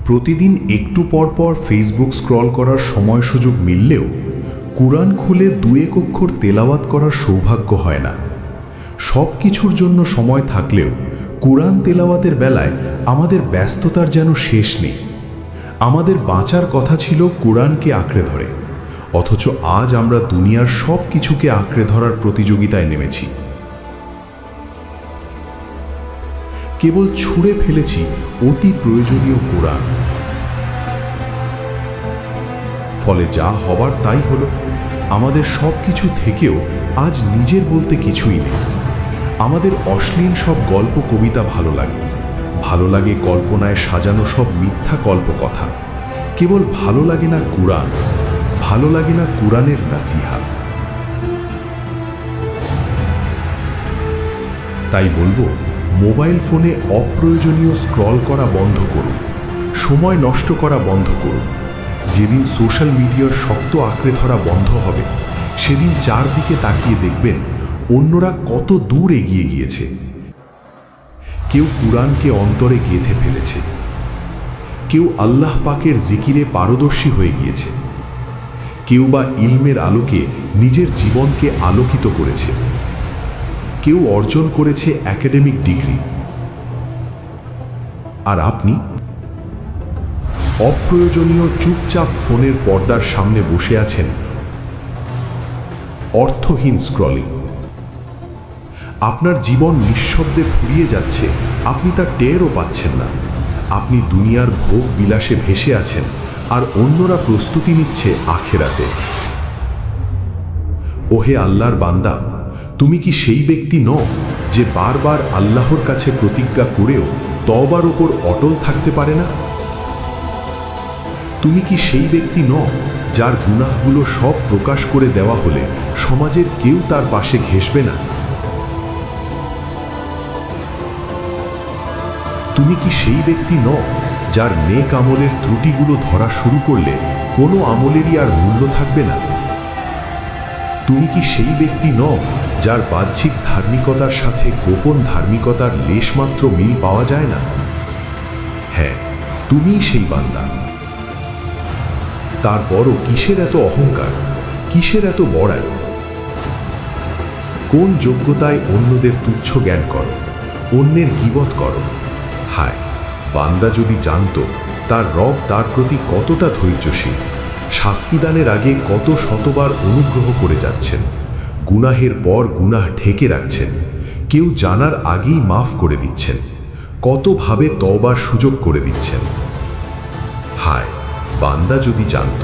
প্রতিদিন একটু পর পর ফেসবুক স্ক্রল করার সময় সুযোগ মিললেও কুরআন খুলে দুয়েক অক্ষর তেলাওয়াত করার সৌভাগ্য হয় না। সব কিছুর জন্য সময় থাকলেও কুরআন তেলাওয়াতের বেলায় আমাদের ব্যস্ততার যেন শেষ নেই। আমাদের বাঁচার কথা ছিল কুরআনকে আঁকড়ে ধরে, অথচ আজ আমরা দুনিয়ার সব কিছুকে আঁকড়ে ধরার প্রতিযোগিতায় নেমেছি। কেবল ছুঁড়ে ফেলেছি অতি প্রয়োজনীয় কুরআন। ফলে যা হবার তাই হলো। আমাদের সব কিছু থেকেও আজ নিজের বলতে কিছুই নেই। আমাদের অশ্লীল সব গল্প কবিতা ভালো লাগে কল্পনায় সাজানো সব মিথ্যা কল্পকথা। কেবল ভালো লাগে না কুরআন, ভালো লাগে না কুরআনের নাসিহা। তাই বলবো, মোবাইল ফোনে অপ্রয়োজনীয় স্ক্রল করা বন্ধ করুন, সময় নষ্ট করা বন্ধ করুন। যেদিন সোশ্যাল মিডিয়ার শক্ত আঁকড়ে ধরা বন্ধ হবে, সেদিন চারদিকে তাকিয়ে দেখবেন অন্যরা কত দূর এগিয়ে গিয়েছে। কেউ কুরআনকে অন্তরে গেঁথে ফেলেছে, কেউ আল্লাহ পাকের জিকিরে পারদর্শী হয়ে গিয়েছে, কেউ বা ইলমের আলোকে নিজের জীবনকে আলোকিত করেছে, কেউ অর্জন করেছে একাডেমিক ডিগ্রি। আর আপনি অপ্রয়োজনীয় চুপচাপ ফোনের পর্দার সামনে বসে আছেন, অর্থহীন স্ক্রলিং। আপনার জীবন নিঃশব্দে ফুরিয়ে যাচ্ছে, আপনি তা টেরও পাচ্ছেন না। আপনি দুনিয়ার ভোগ বিলাসে ভেসে আছেন, আর অন্যরা প্রস্তুতি নিচ্ছে আখেরাতে। ওহে আল্লাহর বান্দা, তুমি কি সেই ব্যক্তি নও যে বারবার আল্লাহর কাছে প্রতিজ্ঞা করেও তওবার ওপর অটল থাকতে পারে না? তুমি কি সেই ব্যক্তি নও যার গুনাহগুলো সব প্রকাশ করে দেওয়া হলে সমাজের কেউ তার পাশে ঘেঁষবে না? তুমি কি সেই ব্যক্তি নও যার নেক আমলের ত্রুটিগুলো ধরা শুরু করলে কোনো আমলেরই আর মূল্য থাকবে না? তুমি কি সেই ব্যক্তি নও যার বাহ্যিক ধার্মিকতার সাথে গোপন ধার্মিকতার লেশমাত্র মিল পাওয়া যায় না? হ্যাঁ, তুমিই সেই বান্দা। তারপরও কিসের এত অহংকার, কিসের এত বড়াই? কোন যোগ্যতায় অন্যদের তুচ্ছ জ্ঞান করো, অন্যের গীবত করো? হায়, বান্দা যদি জানত তার রব তার প্রতি কতটা ধৈর্যশীল, শাস্তিদানের আগে কত শতবার অনুগ্রহ করে যাচ্ছেন, গুনাহের পর গুনাহ ঢেকে রাখছেন, কেউ জানার আগেই মাফ করে দিচ্ছেন, কতভাবে তওবার সুযোগ করে দিচ্ছেন। হায়, বান্দা যদি জানত